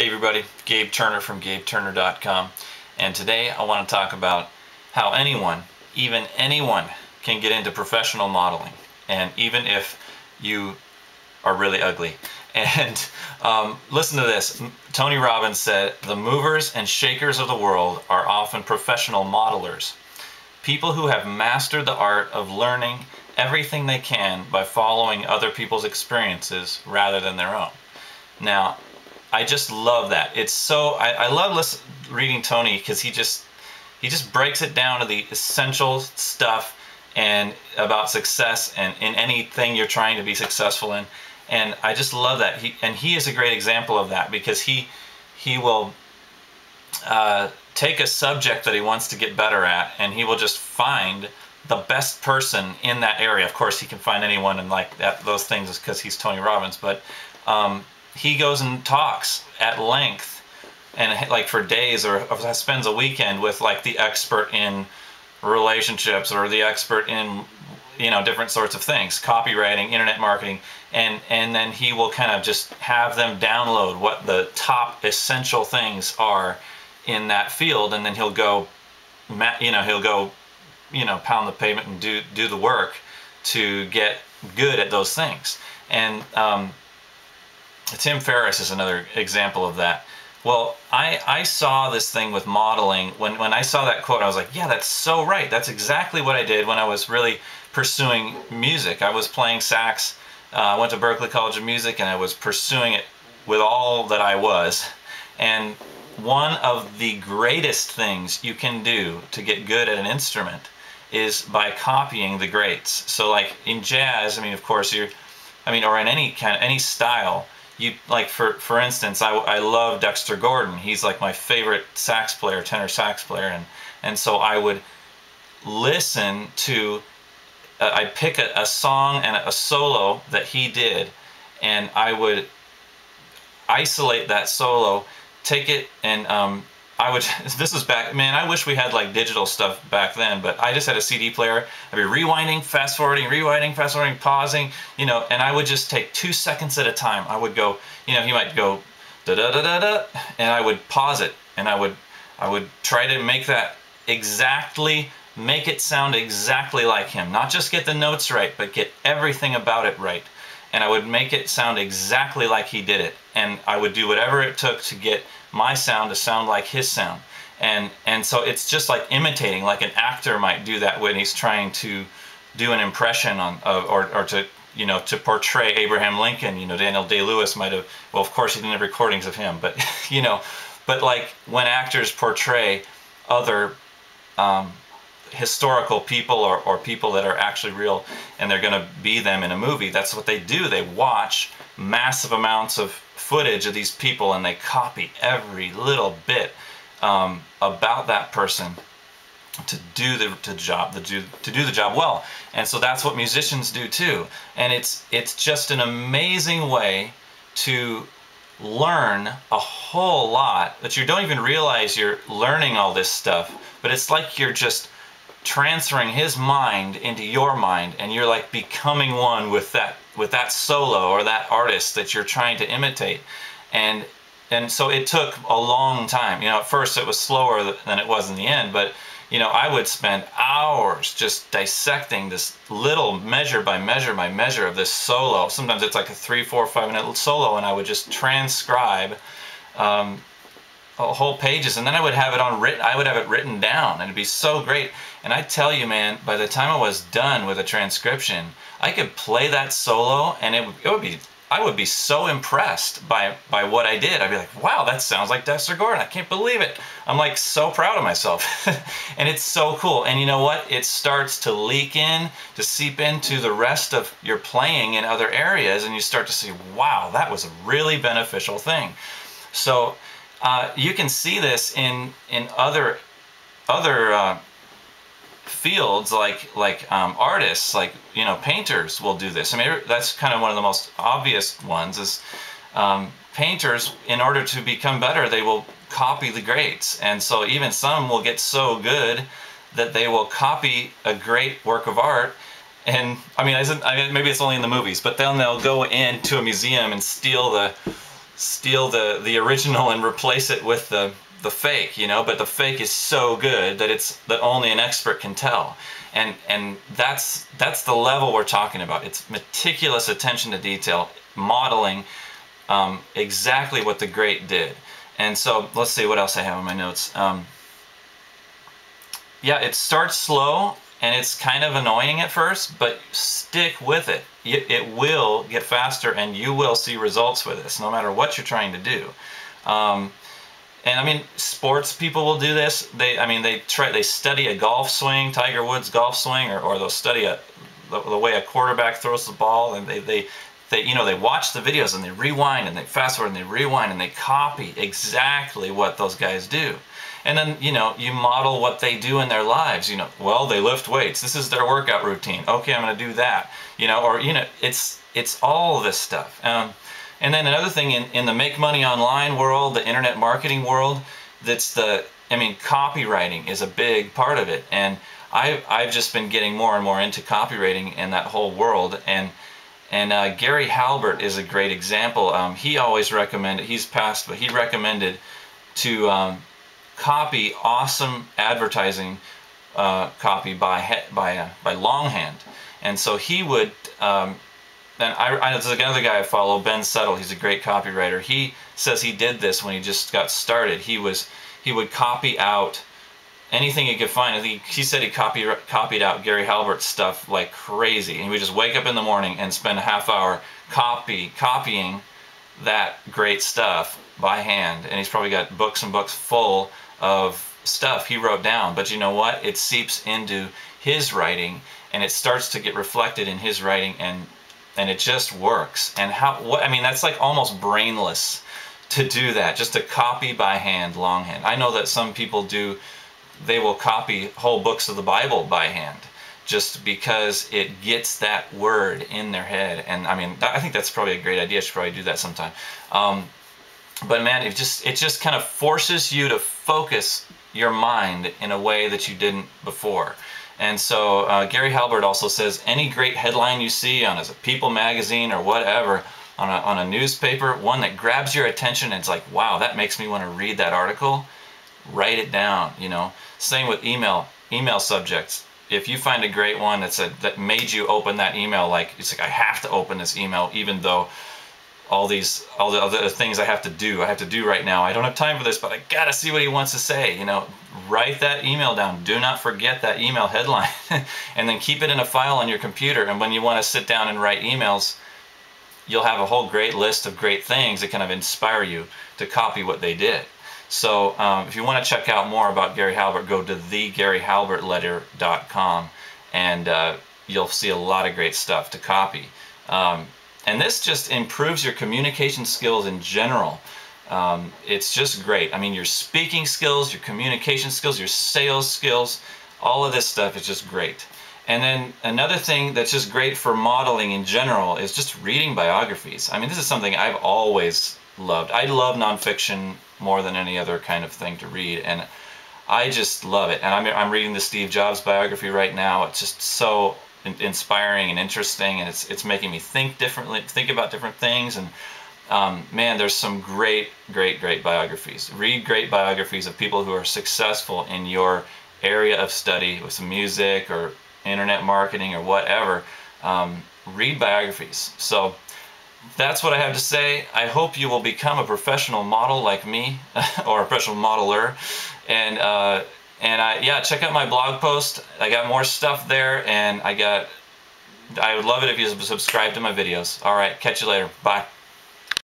Hey everybody, Gabe Turner from GabeTurner.com, and today I want to talk about how anyone, even anyone, can get into professional modeling, and even if you are really ugly. And listen to this. Tony Robbins said, "The movers and shakers of the world are often professional modelers. People who have mastered the art of learning everything they can by following other people's experiences rather than their own." Now, I just love that. It's so I love reading Tony because he just breaks it down to the essential stuff and about success and in anything you're trying to be successful in. And I just love that. He is a great example of that because he will take a subject that he wants to get better at, and he will just find the best person in that area. Of course, he can find anyone and like that, those things, because he's Tony Robbins. But he goes and talks at length and like for days, or spends a weekend with like the expert in relationships or the expert in different sorts of things, copywriting, internet marketing, and then he will kind of just have them download what the top essential things are in that field, and then he'll go pound the pavement and do the work to get good at those things. And Tim Ferriss is another example of that. Well, I saw this thing with modeling. When I saw that quote, I was like, yeah, that's so right. That's exactly what I did when I was really pursuing music. I was playing sax. I went to Berklee College of Music, and I was pursuing it with all that I was. And one of the greatest things you can do to get good at an instrument is by copying the greats. So like in jazz, of course, or in any style, you like for instance, I love Dexter Gordon. He's like my favorite sax player, tenor sax player, and so I would listen to I'd pick a song and a solo that he did, and I would isolate that solo, take it, and this was back, man, I wish we had like digital stuff back then, but I just had a CD player. I'd be rewinding, fast forwarding, pausing, and I would just take 2 seconds at a time. I would go, he might go da da da da da, and I would pause it, and I would try to make it sound exactly like him. Not just get the notes right, but get everything about it right. And I would make it sound exactly like he did it. And I would do whatever it took to get my sound to sound like his sound. And so it's just like imitating, like an actor might do that when he's trying to do an impression or to portray Abraham Lincoln. Daniel Day-Lewis might have, well, of course he didn't have recordings of him, but but like when actors portray other historical people or people that are actually real, and they're going to be them in a movie, that's what they do. They watch massive amounts of footage of these people, and they copy every little bit about that person to do the job well. And so that's what musicians do too. And it's just an amazing way to learn a whole lot that you don't even realize you're learning all this stuff, but it's like you're just transferring his mind into your mind, and you're like becoming one with that solo or that artist that you're trying to imitate. And so it took a long time. At first it was slower than it was in the end, but I would spend hours just dissecting this little measure by measure of this solo. Sometimes it's like a 3, 4, 5 minute solo, and I would just transcribe whole pages, and then I would have it written down, and it'd be so great. And I tell you, man, by the time I was done with a transcription, I could play that solo, and I would be so impressed by what I did. I'd be like, wow, that sounds like Dexter Gordon. I can't believe it. I'm like so proud of myself. And it's so cool. And you know what? It starts to seep into the rest of your playing in other areas, and you start to see, wow, that was a really beneficial thing. So you can see this in other fields, like artists, like painters will do this. That's kind of one of the most obvious ones. Is painters, in order to become better, they will copy the greats, and so even some will get so good that they will copy a great work of art. And maybe it's only in the movies, but then they'll go into a museum and steal steal the original and replace it with the fake, you know, but the fake is so good that only an expert can tell. And that's the level we're talking about. It's meticulous attention to detail, modeling exactly what the great did. And so let's see what else I have in my notes. Yeah, it starts slow and it's kind of annoying at first, but stick with it. It will get faster and you will see results with this, no matter what you're trying to do. And I mean, sports people will do this. They study a golf swing, Tiger Woods golf swing, or they'll study the way a quarterback throws the ball, and they watch the videos and they rewind and they fast forward and they rewind and they copy exactly what those guys do. And then, you know, you model what they do in their lives. You know, well, they lift weights. This is their workout routine. Okay, I'm going to do that. You know, or, you know, it's all this stuff. And then another thing in the make money online world, the internet marketing world, copywriting is a big part of it. And I've just been getting more and more into copywriting and that whole world. And Gary Halbert is a great example. He always recommended, he's passed, but he recommended to copy awesome advertising copy by longhand. And so he would, there's another guy I follow, Ben Settle. He's a great copywriter. He says he did this when he just got started. He would copy out anything he could find. He said he copied out Gary Halbert's stuff like crazy. And he would just wake up in the morning and spend a half hour copying that great stuff by hand. And he's probably got books and books full of stuff he wrote down. But you know what? It seeps into his writing and it starts to get reflected in his writing, and it just works. And that's like almost brainless to do that, just to copy by hand, longhand. I know that some people they will copy whole books of the Bible by hand just because it gets that word in their head. And I mean, I think that's probably a great idea. I should probably do that sometime. But man, it just kind of forces you to focus your mind in a way that you didn't before. And so Gary Halbert also says any great headline you see on a People magazine or whatever, on a newspaper, one that grabs your attention and it's like, wow, that makes me want to read that article, write it down, you know. Same with email subjects. If you find a great one that made you open that email, like it's like, I have to open this email even though all the other things I have to do right now. I don't have time for this, but I gotta see what he wants to say. You know, write that email down. Do not forget that email headline, and then keep it in a file on your computer. And when you want to sit down and write emails, you'll have a whole great list of great things that kind of inspire you to copy what they did. So if you want to check out more about Gary Halbert, go to thegaryhalbertletter.com, and you'll see a lot of great stuff to copy. And this just improves your communication skills in general. It's just great. I mean, your speaking skills, your communication skills, your sales skills, all of this stuff is just great. And then another thing that's just great for modeling in general is just reading biographies. I mean, this is something I've always loved. I love nonfiction more than any other kind of thing to read, and I just love it. And I'm reading the Steve Jobs biography right now. It's just so inspiring and interesting, and it's making me think differently, think about different things. And man, there's some great biographies. Read great biographies of people who are successful in your area of study, with some music or internet marketing or whatever. Read biographies. So that's what I have to say. I hope you will become a professional model like me, or a professional modeler. And yeah, check out my blog post. I got more stuff there, and I would love it if you subscribe to my videos. All right, catch you later. Bye.